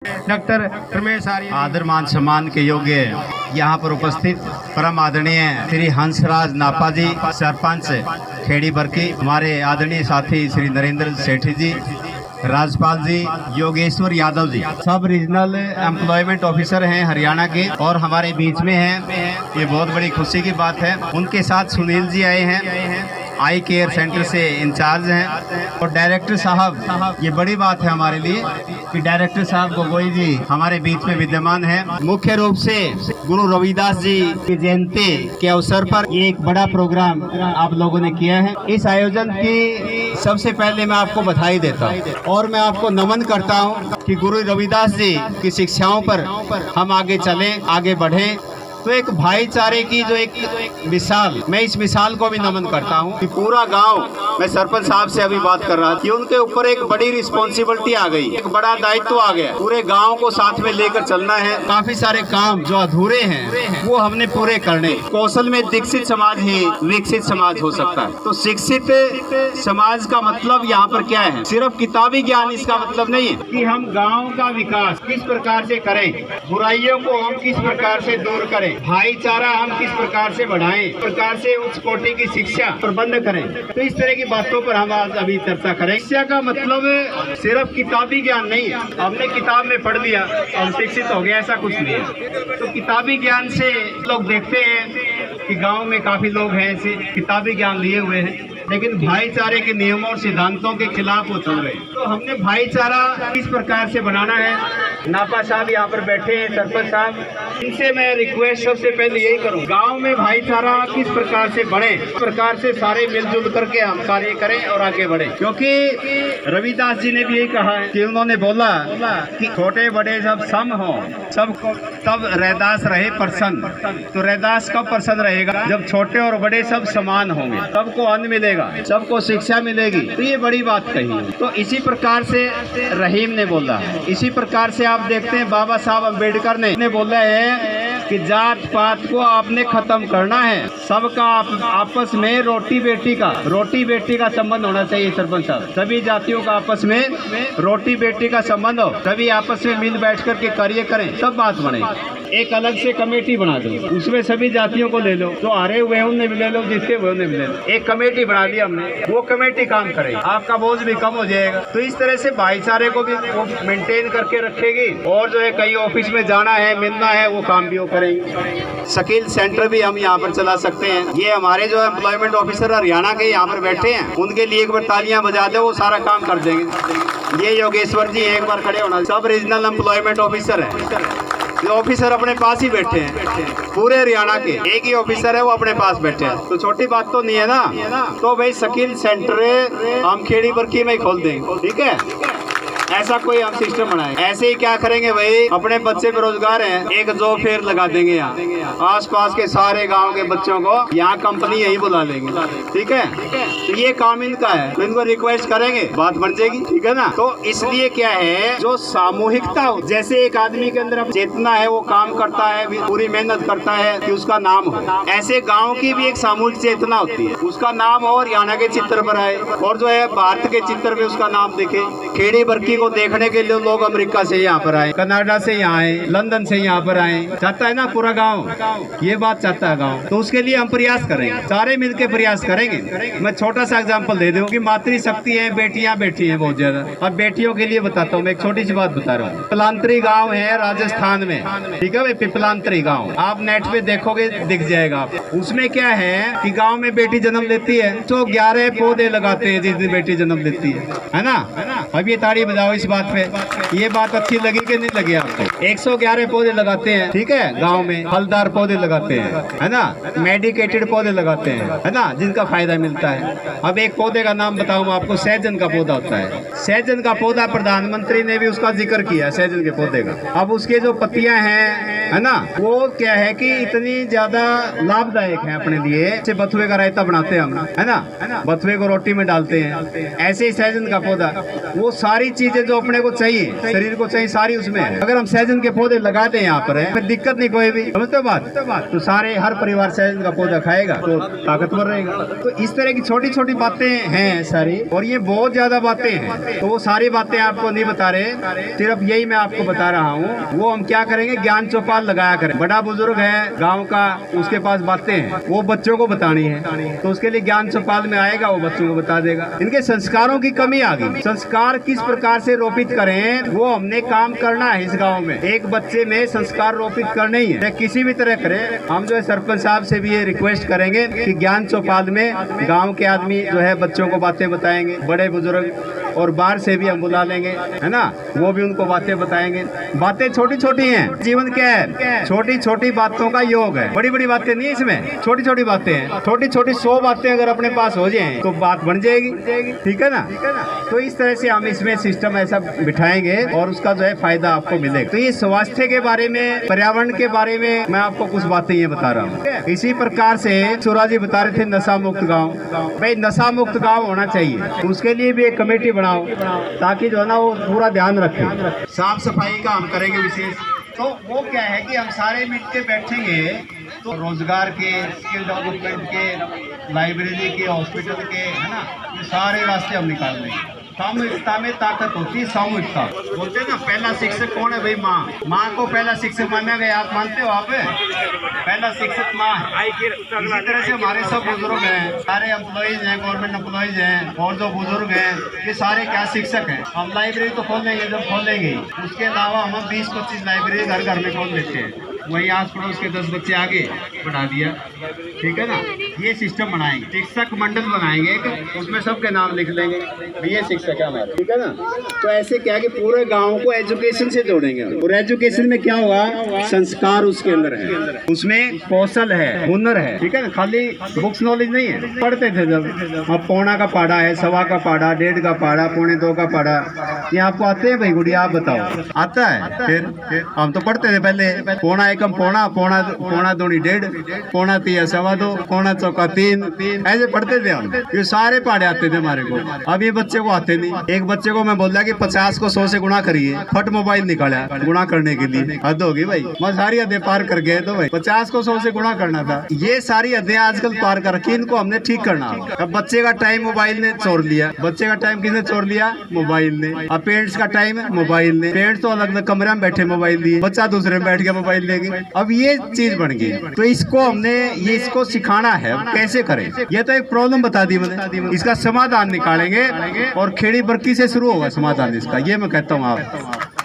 Doctor Ramesh आर्य आदर मान सम्मान के योग्य यहाँ पर उपस्थित परम आदरणीय श्री हंसराज नापा जी, सरपंच खेड़ी बरकी, हमारे आदरणीय साथी श्री नरेंद्र सेठी जी, राजपाल जी, योगेश्वर यादव जी, सब रीजनल एम्प्लॉयमेंट ऑफिसर हैं हरियाणा के और हमारे बीच में हैं। ये बहुत बड़ी खुशी की बात है। उनके साथ सुनील जी आए हैं, आई केयर सेंटर से इंचार्ज हैं, और डायरेक्टर साहब, ये बड़ी बात है हमारे लिए कि डायरेक्टर साहब गोगोई जी हमारे बीच में विद्यमान हैं। मुख्य रूप से गुरु रविदास जी की जयंती के अवसर पर ये एक बड़ा प्रोग्राम आप लोगों ने किया है। इस आयोजन की सबसे पहले मैं आपको बधाई देता हूँ और मैं आपको नमन करता हूँ कि गुरु रविदास जी की शिक्षाओं पर हम आगे चलें, आगे बढ़ें। तो एक भाईचारे की जो एक मिसाल, मैं इस मिसाल को भी नमन करता हूँ कि पूरा गांव, मैं सरपंच साहब से अभी बात कर रहा था कि उनके ऊपर एक बड़ी रिस्पॉन्सिबिलिटी आ गई, एक बड़ा दायित्व आ गया, पूरे गांव को साथ में लेकर चलना है। काफी सारे काम जो अधूरे हैं वो हमने पूरे करने। कौशल में दीक्षित समाज ही विकसित समाज हो सकता है। तो शिक्षित समाज का मतलब यहाँ पर क्या है? सिर्फ किताबी ज्ञान इसका मतलब नहीं है कि हम गाँव का विकास किस प्रकार से करें, बुराइयों को हम किस प्रकार से दूर करें, भाईचारा हम किस प्रकार से बढ़ाएं, इस प्रकार से उच्च कोटि की शिक्षा प्रबंध करें। तो इस तरह की बातों पर हम आज अभी चर्चा करें। शिक्षा का मतलब सिर्फ किताबी ज्ञान नहीं है, हमने किताब में पढ़ लिया और शिक्षित हो गया, ऐसा कुछ नहीं है। तो किताबी ज्ञान से लोग देखते हैं कि गांव में काफी लोग हैं ऐसे किताबी ज्ञान लिए हुए हैं, लेकिन भाईचारे के नियमों और सिद्धांतों के खिलाफ वो चल रहे हैं। तो हमने भाईचारा किस प्रकार से बनाना है, नापा साहब यहाँ पर बैठे हैं, सरपंच साहब, इनसे मैं रिक्वेस्ट सबसे पहले यही करूँ, गांव में भाईचारा किस प्रकार से बढ़े, इस प्रकार से सारे मिलजुल करके हम कार्य करें और आगे बढ़े। क्योंकि रविदास जी ने भी यही कहा है कि उन्होंने बोला कि छोटे बड़े जब सम हो सबको तब रैदास रहे प्रसन्न। तो रैदास कब प्रसन्न रहेगा? जब छोटे और बड़े सब समान होंगे, सबको अन्न मिलेगा, सबको शिक्षा मिलेगी। तो ये बड़ी बात कही। तो इसी प्रकार से रहीम ने बोला, इसी प्रकार से आप देखते हैं बाबा साहब अम्बेडकर ने बोला है कि जात पात को आपने खत्म करना है, सबका आपस में रोटी बेटी का संबंध होना चाहिए। सरपंच साहब, सभी जातियों का आपस में रोटी बेटी का संबंध हो, सभी आपस में मिल बैठ करके कार्य करें, सब बात बने। एक अलग से कमेटी बना दो, उसमें सभी जातियों को ले लो, जो हारे हुए हैं उन्हें भी ले लो, जीते हुए उन्हें भी ले लो। एक कमेटी बना दी हमने, वो कमेटी काम करे, आपका बोझ भी कम हो जाएगा। तो इस तरह से भाईचारे को भी वो मेंटेन करके रखेगी, और जो है कहीं ऑफिस में जाना है, मिलना है, वो काम भी वो करेंगे। स्किल सेंटर भी हम यहाँ पर चला सकते हैं। ये हमारे जो एम्प्लॉयमेंट ऑफिसर हरियाणा के यहाँ पर बैठे हैं, उनके लिए एक बार तालियां बजा दे, वो सारा काम कर देंगे। ये योगेश्वर जी एक बार खड़े होना, सब रीजनल एम्प्लॉयमेंट ऑफिसर है। जो ऑफिसर अपने पास ही बैठे हैं, पूरे हरियाणा के एक ही ऑफिसर है, वो अपने पास बैठे हैं। तो छोटी बात तो नहीं है ना। तो भाई स्किल सेंटर हम खेड़ी बरकी में ही खोल देंगे, ठीक है? ऐसा कोई हम सिस्टम बनाए। ऐसे ही क्या करेंगे भाई, अपने बच्चे बेरोजगार हैं, एक जॉब फेयर लगा देंगे यहाँ, आसपास के सारे गांव के बच्चों को यहाँ कंपनी यही बुला लेंगे, ठीक है? तो ये काम इनका है, तो इनको रिक्वेस्ट करेंगे, बात बन जाएगी, ठीक है ना? तो इसलिए क्या है, जो सामूहिकता हो, जैसे एक आदमी के अंदर चेतना है, वो काम करता है, पूरी मेहनत करता है कि उसका नाम हो, ऐसे गाँव की भी एक सामूहिक चेतना होती है, उसका नाम हो और हरियाणा के चित्र पर आए, और जो है भारत के चित्र में उसका नाम दिखे। खेड़ी बरकी को देखने के लिए लोग अमेरिका से यहाँ पर आए, कनाडा से यहाँ आए, लंदन से यहाँ पर आए, चाहता है ना पूरा गांव, ये बात चाहता है गांव। तो उसके लिए हम प्रयास करेंगे, सारे मिलके प्रयास करेंगे। मैं छोटा सा एग्जांपल दे दूं कि मातृशक्ति है, बेटियां बैठी हैं बहुत ज्यादा। अब बेटियों के लिए बताता हूँ, मैं एक छोटी सी बात बता रहा हूँ। पिपलांतरी गाँव है राजस्थान में, ठीक है भाई, पिपलांतरी गाँव आप नेट पे देखोगे, दिख जाएगा। उसमें क्या है कि गाँव में बेटी जन्म लेती है तो 11 पौधे लगाते हैं जिस दिन बेटी जन्म लेती है ना? अब ये ताड़ी बजाओ इस बात पे, ये बात अच्छी लगी कि नहीं लगी आपको? 111 पौधे लगाते हैं, ठीक है? गांव में फलदार पौधे लगाते हैं, है ना? मेडिकेटेड पौधे लगाते हैं, है ना? जिनका फायदा मिलता है। अब एक पौधे का नाम बताऊं आपको, सहजन का पौधा होता है। सहजन का पौधा प्रधानमंत्री ने भी उसका जिक्र किया, सहजन के पौधे का। अब उसके जो पत्तियां हैं, है ना, वो क्या है कि इतनी ज्यादा लाभदायक है अपने लिए। जैसे बथुए का रायता बनाते हैं हम, है ना? बथुए को रोटी में डालते हैं, ऐसे ही सहजन का पौधा, वो सारी चीजें चीजें जो अपने को चाहिए, शरीर को चाहिए, सारी उसमें है। अगर हम सहजन के पौधे लगाते हैं यहाँ पर फिर दिक्कत नहीं कोई भी, समझते हो बात। तो सारे हर परिवार सहजन का पौधा खाएगा तो ताकतवर रहेगा। तो इस तरह की छोटी छोटी बातें हैं सारी, और ये बहुत ज्यादा बातें हैं। तो वो सारी बातें आपको नहीं बता रहे, सिर्फ यही मैं आपको बता रहा हूँ। वो हम क्या करेंगे, ज्ञान चौपाल लगाया करें। बड़ा बुजुर्ग है गाँव का, उसके पास बातें हैं, वो बच्चों को बतानी है, तो उसके लिए ज्ञान चौपाल में आएगा, वो बच्चों को बता देगा। इनके संस्कारों की कमी आ गई। संस्कार किस प्रकार से रोपित करें, वो हमने काम करना है इस गांव में। एक बच्चे में संस्कार रोपित करने ही है, किसी भी तरह करें। हम जो है सरपंच साहब से भी ये रिक्वेस्ट करेंगे कि ज्ञान चौपाल में गांव के आदमी जो है बच्चों को बातें बताएंगे, बड़े बुजुर्ग, और बाहर से भी हम बुला लेंगे, है ना, वो भी उनको बातें बताएंगे। बातें छोटी छोटी हैं, जीवन क्या है, छोटी छोटी बातों का योग है, बड़ी बड़ी बातें नहीं है इसमें, छोटी छोटी बातें हैं। छोटी छोटी 100 बातें अगर अपने पास हो जाए तो बात बन जाएगी, ठीक है ना। तो इस तरह से हम इसमें सिस्टम ऐसा बिठाएंगे और उसका जो है फायदा आपको मिलेगा। तो ये स्वास्थ्य के बारे में, पर्यावरण के बारे में मैं आपको कुछ बातें ये बता रहा हूँ। इसी प्रकार से सूराजी बता रहे थे नशा मुक्त गाँव, भाई नशा मुक्त गाँव होना चाहिए। उसके लिए भी एक कमेटी बनाओ ताकि जो है ना वो पूरा ध्यान रखें। साफ सफाई का हम करेंगे विशेष। तो वो क्या है कि हम सारे मिल के बैठेंगे तो रोजगार के, स्किल डेवलपमेंट के, लाइब्रेरी के, हॉस्पिटल के, है ना, ये सारे रास्ते हम निकाल लेंगे। सामूहिकता में ताकत होती है, सामूहिकता बोलते हैं ना। पहला शिक्षक कौन है भाई? माँ को पहला शिक्षक माना गया। आप मानते हो? आप पहला शिक्षक माँ है। इसी तरह से हमारे सब बुजुर्ग हैं, सारे एम्प्लॉइज हैं, गवर्नमेंट एम्प्लॉइज हैं, और जो बुजुर्ग हैं ये सारे क्या शिक्षक हैं। हम लाइब्रेरी तो खोल लेंगे, जब खोलेंगे उसके अलावा हम 20-25 लाइब्रेरी घर घर में खोल लेते हैं। वहीं आस पड़ोस के 10 बच्चे आगे बढ़ा दिया, ठीक है ना। ये सिस्टम बनाएंगे, शिक्षक मंडल बनाएंगे एक, उसमें सबके नाम लिख लेंगे, ये शिक्षक है हमारे, ठीक है ना। तो ऐसे क्या है कि पूरे गांव को एजुकेशन से जोड़ेंगे। और एजुकेशन में क्या होगा, संस्कार उसके अंदर है, उसमें कौशल है, हुनर है, ठीक है ना। खाली बुक्स नॉलेज नहीं है। पढ़ते थे जब, अब पौना का पाड़ा है, सवा का पाड़ा, 1.5 का पाड़ा, 1.25 का पाड़ा, ये आपको आते हैं भाई गुड़िया? आप बताओ, आता है? फिर हम तो पढ़ते थे पहले, पौना एकम पौना, पौना दूनी 1.5, पौना 3 सवा 2, पौना चौका 3, ऐसे पढ़ते थे हम। ये सारे पहाड़े आते थे हमारे को। अब ये बच्चे को आते नहीं। एक बच्चे को मैं बोला कि 50 को 100 से गुणा करिए, फट मोबाइल निकाला गुणा करने के लिए। हद होगी भाई, मैं सारी हदें पार कर गए। तो भाई 50 को 100 से गुणा करना था, ये सारी हदें आजकल पार कर रखी, इनको हमने ठीक करना। अब बच्चे का टाइम मोबाइल ने चोर लिया। बच्चे का टाइम किसने चोर लिया? मोबाइल ने। अब पेरेंट्स का टाइम मोबाइल ने। पेरेंट्स तो अलग अलग कमरे में बैठे मोबाइल लिए, बच्चा दूसरे में बैठ के मोबाइल लेंगे। अब ये चीज बन गई। तो इसको हमने इसको सिखाना है, कैसे करें। ये तो एक प्रॉब्लम बता दी मैंने, इसका समाधान निकालेंगे और खेड़ी बरकी से शुरू होगा समाधान इसका, ये मैं कहता हूँ। आप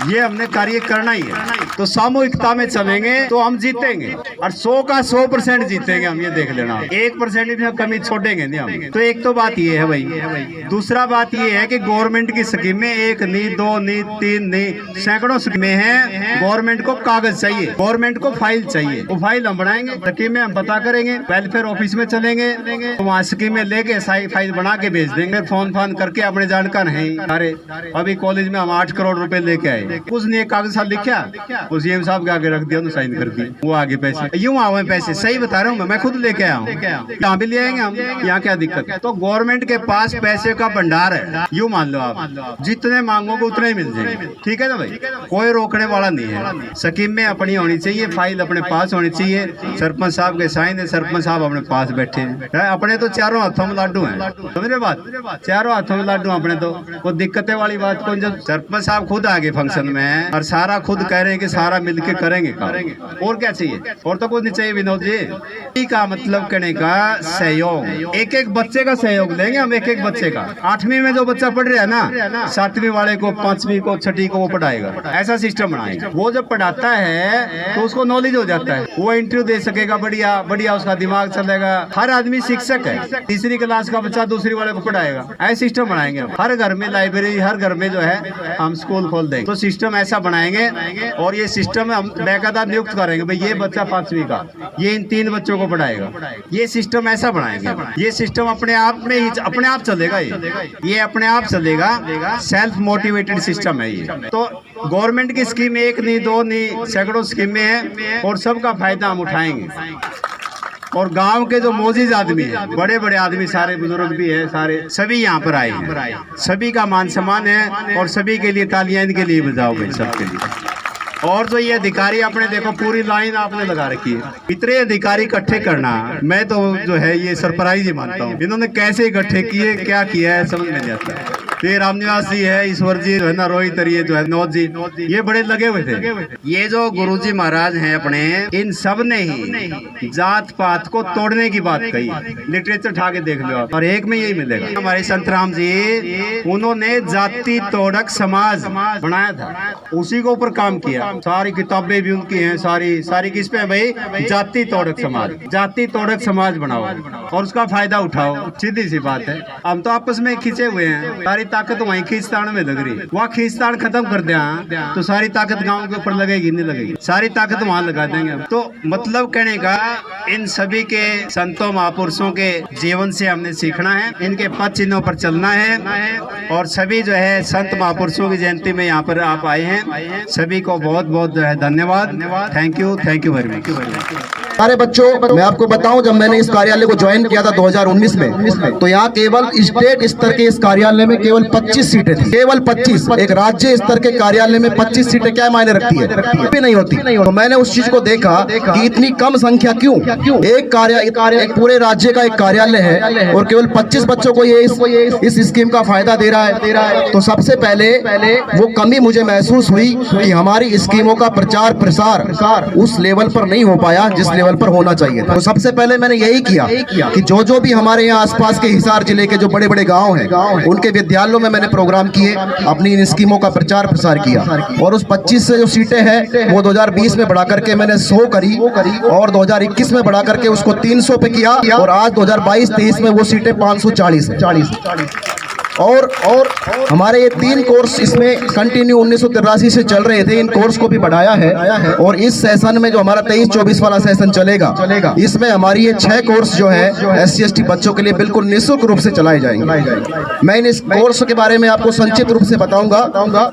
ये हमने कार्य करना ही है। तो सामूहिकता में चलेंगे तो हम जीतेंगे, और 100 का 100% जीतेंगे हम, ये देख लेना। 1% भी कमी छोड़ेंगे नहीं हम। तो एक तो बात ये है भाई। दूसरा बात ये है कि गवर्नमेंट की स्कीमें 1 नहीं, 2 नहीं, 3 नहीं, सैकड़ों स्कीमें हैं। गवर्नमेंट को कागज चाहिए, गवर्नमेंट को फाइल चाहिए, वो फाइल हम बनाएंगे, स्कीमें हम पता करेंगे, वेलफेयर ऑफिस में चलेंगे, तो वहाँ स्कीमें लेके फाइल बना के भेज देंगे। फोन करके अपने जानकार है। अरे अभी कॉलेज में हम 8 करोड़ रुपए लेके आए, कुछ नहीं, कागज साहब लिखा, उस सीएम साहब के आगे रख दिया, तो साइन कर दी, वो आगे पैसे यूं आवे पैसे। सही बता रहा हूँ मैं खुद लेके आया हूँ, यहाँ भी ले आएंगे हम, यहाँ क्या दिक्कत है। तो गवर्नमेंट के पास पैसे का भंडार है, यूं मान लो आप, जितने मांगोगे उतने ही मिल जाएंगे, ठीक है ना भाई। कोई रोकने वाला नहीं है। स्कीम में अपनी होनी चाहिए, फाइल अपने पास होनी चाहिए, सरपंच साहब के साइन है, सरपंच साहब अपने पास बैठे हैं। अपने तो चारों हाथों में लाडू है, समझ रहे बात, चारों हाथों में लाडू अपने। तो कोई दिक्कत वाली बात कौन, जब सरपंच साहब खुद आगे फंक्शन में और सारा खुद कह रहे हैं कि सारा मिलके करेंगे काम, और क्या चाहिए, और तो कुछ नहीं चाहिए विनोद जी। का मतलब कहने का सहयोग, एक एक बच्चे का सहयोग लेंगे हम, एक एक बच्चे का। 8वीं में जो बच्चा पढ़ रहा है ना, 7वीं वाले को, 5वीं को, 6ठी को वो पढ़ाएगा, ऐसा सिस्टम बनाएगा। वो जब पढ़ाता है तो उसको नॉलेज हो जाता है, वो इंटरव्यू दे सकेगा, बढ़िया बढ़िया उसका दिमाग चलेगा। हर आदमी शिक्षक है, तीसरी क्लास का बच्चा दूसरी वाले को पढ़ाएगा, ऐसा सिस्टम बनाएंगे। हर घर में लाइब्रेरी, हर घर में जो है हम स्कूल खोल देंगे। तो सिस्टम ऐसा बनाएंगे, और ये सिस्टम हम बेकायदा नियुक्त करेंगे, भाई ये बच्चा 5वीं का, ये इन 3 बच्चों को पढ़ाएगा। ये सिस्टम ऐसा बनाएंगे, ये सिस्टम अपने आप में ही अपने आप चलेगा, ये अपने आप चलेगा। सेल्फ मोटिवेटेड सिस्टम है ये। तो गवर्नमेंट की स्कीम 1 नहीं, 2 नहीं, सैकड़ों स्कीमें हैं, और सबका फायदा हम उठाएंगे। और गांव के जो मोजीज आदमी है, बड़े बड़े आदमी, सारे बुजुर्ग भी है, सारे सभी यहाँ पर आए हैं। सभी का मान सम्मान है और सभी के लिए तालियां इनके लिए बजाओ भाई, सबके लिए। और जो ये अधिकारी आपने देखो पूरी लाइन आपने लगा रखी है। इतने अधिकारी इकट्ठे करना, मैं तो जो है ये सरप्राइज ही मानता हूँ। इन्होंने कैसे इकट्ठे किए, क्या किया है, समझ में नहीं आता। ये रामनिवास जी है, ईश्वर जी जो है ना, रोहित ये जो है नौद जी, ये बड़े लगे हुए थे। ये जो गुरुजी महाराज हैं अपने, इन सब ने ही जात पात को तोड़ने की बात कही। लिटरेचर उठा के देख लो आप, और एक में यही मिलेगा। हमारे संत राम जी, उन्होंने जाति तोड़क समाज बनाया था, उसी के ऊपर काम किया। सारी किताबें भी उनकी हैं, सारी किस पे है भाई? जाति तोड़क समाज। जाति तोड़क समाज बनाओ और उसका फायदा उठाओ, सीधी सी बात है। हम तो आपस में खींचे हुए हैं, सारी ताकत वहीं खींचतान में लग रही है। वहाँ खींचतान खत्म कर दिया तो सारी ताकत गांव के ऊपर लगेगी, नहीं लगेगी, सारी ताकत वहाँ लगा देंगे। तो मतलब कहने का, इन सभी के संतों महापुरुषों के जीवन से हमने सीखना है, इनके पद चिन्हों पर चलना है। और सभी जो है संत महापुरुषों की जयंती में यहाँ पर आप आए हैं, सभी को बहुत बहुत जो है धन्यवाद। Thank you very much. सारे बच्चों, मैं आपको बताऊं, जब मैंने इस कार्यालय को ज्वाइन किया था 2019 में, तो यहाँ केवल स्टेट स्तर के इस कार्यालय में केवल 25 सीटें थी, केवल 25। एक राज्य स्तर के कार्यालय में 25 सीटें क्या मायने रखती है? भी नहीं होती। तो मैंने उस चीज को देखा कि इतनी कम संख्या क्यों? एक पूरे राज्य का एक कार्यालय है और केवल 25 बच्चों को ये इस स्कीम का फायदा दे रहा है। तो सबसे पहले वो कमी मुझे महसूस हुई कि हमारी स्कीमों का प्रचार प्रसार उस लेवल पर नहीं हो पाया जिस लेवल पर होना चाहिए था। तो सबसे पहले मैंने यही किया कि जो भी हमारे यहाँ आसपास के हिसार जिले के जो बड़े बड़े गांव हैं, उनके विद्यालयों में मैंने प्रोग्राम किए, अपनी इन स्कीमों का प्रचार प्रसार किया। और उस 25 से जो सीटें हैं वो 2020 में बढ़ा करके मैंने 100 करी और 2021 में बढ़ा करके उसको 300 पे किया और आज 2022-23 में वो सीटें 540 है। और हमारे ये 3 कोर्स इसमें कंटिन्यू 1983 से चल रहे थे, इन कोर्स को भी बढ़ाया है। और इस सेशन में जो हमारा 23-24 वाला सेशन चलेगा, इसमें हमारी ये 6 कोर्स जो है SC/ST बच्चों के लिए बिल्कुल निःशुल्क रूप से चलाए जाएंगे। मैं इस कोर्स के बारे में आपको संक्षिप्त रूप से बताऊंगा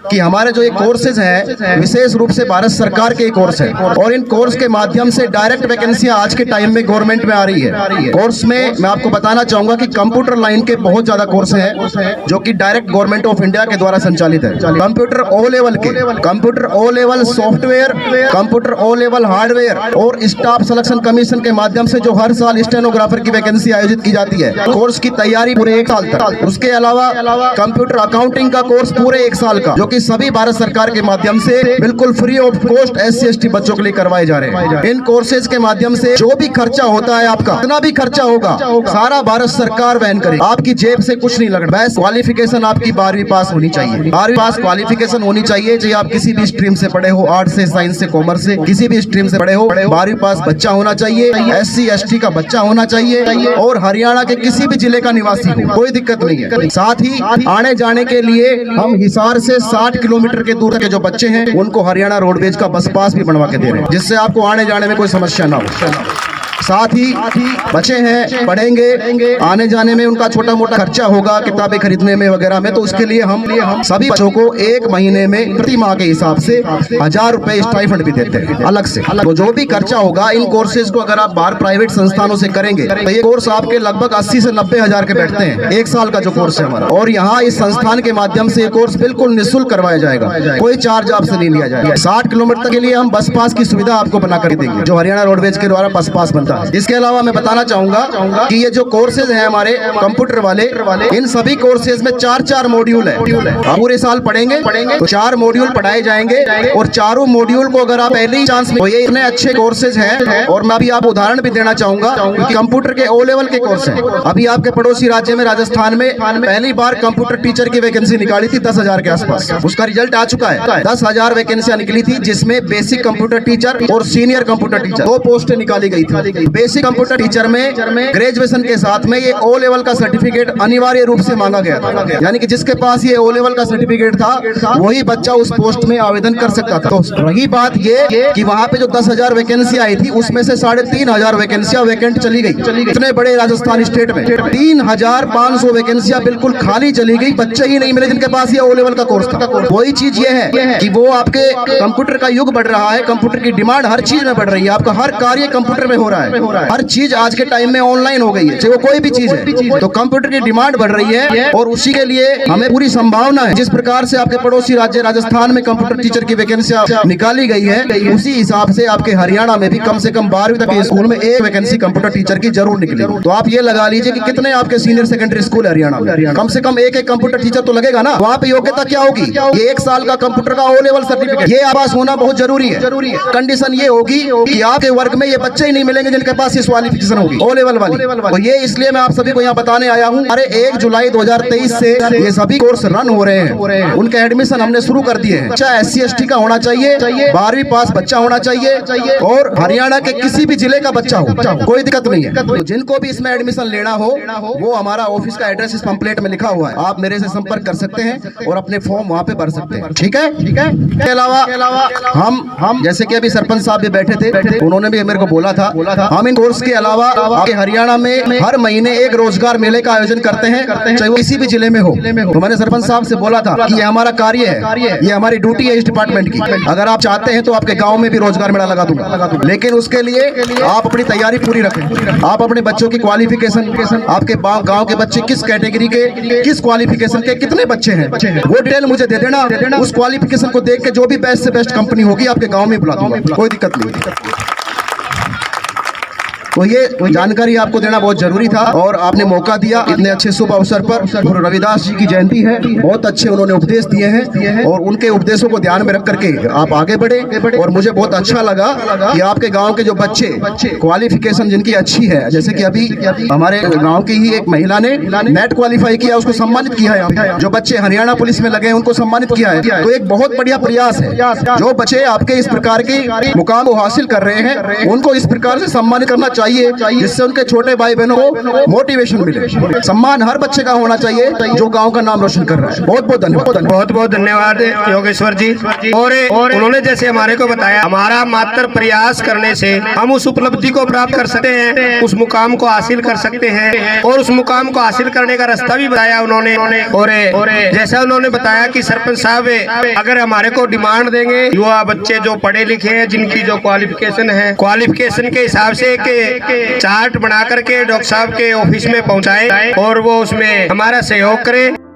कि हमारे जो ये कोर्सेज हैं विशेष रूप से भारत सरकार के कोर्स है और इन कोर्स के माध्यम से डायरेक्ट वैकेंसियां आज के टाइम में गवर्नमेंट में आ रही है। कोर्स में मैं आपको बताना चाहूंगा कि कंप्यूटर लाइन के बहुत ज्यादा कोर्स हैं जो कि डायरेक्ट गवर्नमेंट ऑफ इंडिया के द्वारा संचालित है। कंप्यूटर ओ लेवल के, computer O level software, computer O level hardware और स्टाफ सिलेक्शन कमीशन के माध्यम से जो हर साल स्टेनोग्राफर की वैकेंसी आयोजित की जाती है। कोर्स की तैयारी पूरे 1 साल तक। उसके अलावा कंप्यूटर अकाउंटिंग का कोर्स पूरे 1 साल का, जो कि सभी भारत सरकार के माध्यम से बिल्कुल फ्री ऑफ कॉस्ट SC/ST बच्चों के लिए करवाए जा रहे हैं। इन कोर्सेज के माध्यम से जो भी खर्चा होता है आपका, जितना भी खर्चा होगा, सारा भारत सरकार वहन करेगी। आपकी जेब से कुछ नहीं लगना। बस क्वालिफिकेशन आपकी 12वीं पास होनी चाहिए। 12वीं पास क्वालिफिकेशन होनी चाहिए, चाहे आप किसी भी स्ट्रीम से पढ़े हो, आर्ट से, साइंस से, कॉमर्स से, किसी भी स्ट्रीम से पढ़े हो, 12वीं पास बच्चा होना चाहिए, SC/ST का बच्चा होना चाहिए और हरियाणा के किसी भी जिले का निवासी हो, कोई दिक्कत नहीं है। साथ ही आने जाने के लिए हम हिसार से 60 किलोमीटर के दूर के जो बच्चे हैं उनको हरियाणा रोडवेज का बस पास भी बनवा के दे रहे हैं, जिससे आपको आने जाने में कोई समस्या ना हो। साथ ही बच्चे हैं, पढ़ेंगे, आने जाने में उनका छोटा मोटा खर्चा होगा, किताबें खरीदने में वगैरह में, तो उसके लिए हम सभी बच्चों को 1 महीने में प्रति माह के हिसाब से 1000 रुपए स्टाइफंड भी देते हैं अलग से। तो जो भी खर्चा होगा इन कोर्सेज को अगर आप बाहर प्राइवेट संस्थानों से करेंगे तो ये कोर्स आपके लगभग 80 से 90 हजार के बैठते हैं 1 साल का जो कोर्स है हमारा। और यहाँ इस संस्थान के माध्यम से ये कोर्स बिल्कुल निःशुल्क करवाया जाएगा, कोई चार्ज आपसे नहीं लिया जाएगा। 60 किलोमीटर के लिए हम बस पास की सुविधा आपको बना कर देंगे, जो हरियाणा रोडवेज के द्वारा बस पास बनता है। इसके अलावा मैं बताना चाहूंगा कि ये जो कोर्सेज हैं हमारे कंप्यूटर वाले, इन सभी कोर्सेज में 4 मॉड्यूल है। आप पूरे साल पढ़ेंगे तो 4 मॉड्यूल पढ़ाए जाएंगे और चारों मॉड्यूल को अगर आप पहले ही चांस में, तो ये इतने अच्छे कोर्सेज हैं। और मैं अभी आप उदाहरण भी देना चाहूंगा कि कंप्यूटर के O लेवल के कोर्स हैं। अभी आपके पड़ोसी राज्य में राजस्थान में पहली बार कंप्यूटर टीचर की वैकेंसी निकाली थी 10,000 के आसपास, उसका रिजल्ट आ चुका है। 10,000 वैकेंसियां निकली थी, जिसमें बेसिक कंप्यूटर टीचर और सीनियर कंप्यूटर टीचर 2 पोस्टें निकाली गई थी। बेसिक कंप्यूटर टीचर में ग्रेजुएशन के साथ में ये O लेवल का सर्टिफिकेट अनिवार्य रूप से मांगा गया था, यानी कि जिसके पास ये O लेवल का सर्टिफिकेट था वही बच्चा उस पोस्ट में आवेदन कर सकता था। तो रही बात ये कि वहां पे जो 10,000 वैकेंसी आई थी उसमें से 3,500 वैकेंसियां वैकेंट चली गई। इतने बड़े राजस्थान स्टेट में 3,500 वैकेंसियां बिल्कुल खाली चली गई, बच्चे ही नहीं मिले जिनके पास ये O लेवल का कोर्स था। वही चीज ये है कि वो आपके कंप्यूटर का युग बढ़ रहा है, कंप्यूटर की डिमांड हर चीज में बढ़ रही है, आपका हर कार्य कंप्यूटर में हो रहा है। हर चीज आज के टाइम में ऑनलाइन हो गई है, चाहे वो कोई भी चीज है। तो कंप्यूटर की डिमांड बढ़ रही है और उसी के लिए हमें पूरी संभावना है। जिस प्रकार से आपके पड़ोसी राज्य राजस्थान में कंप्यूटर टीचर की वैकेंसी निकाली गई है, उसी हिसाब से आपके हरियाणा में भी कम से कम 12वीं तक के स्कूल में एक वैकेंसी कंप्यूटर टीचर की जरूर निकली। तो आप ये लगा लीजिए कि कितने आपके सीनियर सेकेंडरी स्कूल है हरियाणा में, कम से कम एक कंप्यूटर टीचर तो लगेगा ना। वहाँ पे योग्यता क्या होगी? ये 1 साल का कंप्यूटर का O लेवल सर्टिफिकेट, ये पास होना बहुत जरूरी है। कंडीशन ये होगी कि आपके वर्ग में ये बच्चे ही नहीं मिलेंगे जिनके पास ये क्वालिफिकेशन होगी O लेवल वाली। तो ये इसलिए मैं आप सभी को यहाँ बताने आया हूँ। अरे 1 जुलाई 2023 से ये सभी कोर्स रन हो रहे हैं, उनके एडमिशन हमने शुरू कर दिए हैं। बच्चा SC ST का होना चाहिए, 12वीं पास बच्चा होना चाहिए और हरियाणा के किसी भी जिले का बच्चा हो, कोई दिक्कत नहीं है। तो जिनको भी इसमें एडमिशन लेना हो वो हमारा ऑफिस का एड्रेस इस पंपलेट में लिखा हुआ है, आप मेरे से संपर्क कर सकते हैं और अपने फॉर्म वहाँ पे भर सकते हैं। ठीक है। इसके अलावा हम जैसे कि अभी सरपंच साहब भी बैठे थे, उन्होंने भी मेरे को बोला था हम इन कोर्स के अलावा आपके हरियाणा में हर महीने एक रोजगार मेले का आयोजन करते हैं, चाहे वो किसी भी जिले में हो। तो मैंने सरपंच साहब से बोला था कि ये हमारा कार्य है, ये हमारी ड्यूटी है इस डिपार्टमेंट की। अगर आप चाहते हैं तो आपके गाँव में भी रोजगार मेला लगा दूंगा, लेकिन उसके लिए आप अपनी तैयारी पूरी रखें। आप अपने बच्चों की क्वालिफिकेशन, आपके गांव के बच्चे किस कैटेगरी के, किस क्वालिफिकेशन के कितने बच्चे हैं, वो डिटेल मुझे दे देना। उस क्वालिफिकेशन को देख के जो भी बेस्ट से बेस्ट कंपनी होगी आपके गांव में बुला दूंगा, कोई दिक्कत नहीं। तो ये जानकारी आपको देना बहुत जरूरी था और आपने मौका दिया इतने अच्छे शुभ अवसर पर। गुरु रविदास जी की जयंती है, बहुत अच्छे उन्होंने उपदेश दिए हैं और उनके उपदेशों को ध्यान में रख करके आप आगे बढ़े। और मुझे बहुत अच्छा लगा कि आपके गांव के जो बच्चे क्वालिफिकेशन जिनकी अच्छी है, जैसे कि अभी हमारे गाँव की ही एक महिला ने नेट क्वालिफाई किया, उसको सम्मानित किया है। जो बच्चे हरियाणा पुलिस में लगे हैं उनको सम्मानित किया है। तो एक बहुत बढ़िया प्रयास है। जो बच्चे आपके इस प्रकार की मुकाम को हासिल कर रहे हैं उनको इस प्रकार से सम्मानित करना चाहिए, जिससे उनके छोटे भाई बहनों को मोटिवेशन मिले। सम्मान हर बच्चे का होना चाहिए जो गांव का नाम रोशन कर रहा है। बहुत बहुत धन्यवाद। बहुत बहुत धन्यवाद योगेश्वर जी। और उन्होंने जैसे हमारे को बताया, हमारा मात्र प्रयास करने से हम उस उपलब्धि को प्राप्त कर सकते हैं, उस मुकाम को हासिल कर सकते हैं। और उस मुकाम को हासिल करने का रास्ता भी बताया उन्होंने। और जैसा उन्होंने बताया कि सरपंच साहब अगर हमारे को डिमांड देंगे, युवा बच्चे जो पढ़े लिखे हैं, जिनकी जो क्वालिफिकेशन है, क्वालिफिकेशन के हिसाब से चार्ट बना करके डॉक्टर साहब के ऑफिस में पहुंचाए और वो उसमें हमारा सहयोग करें।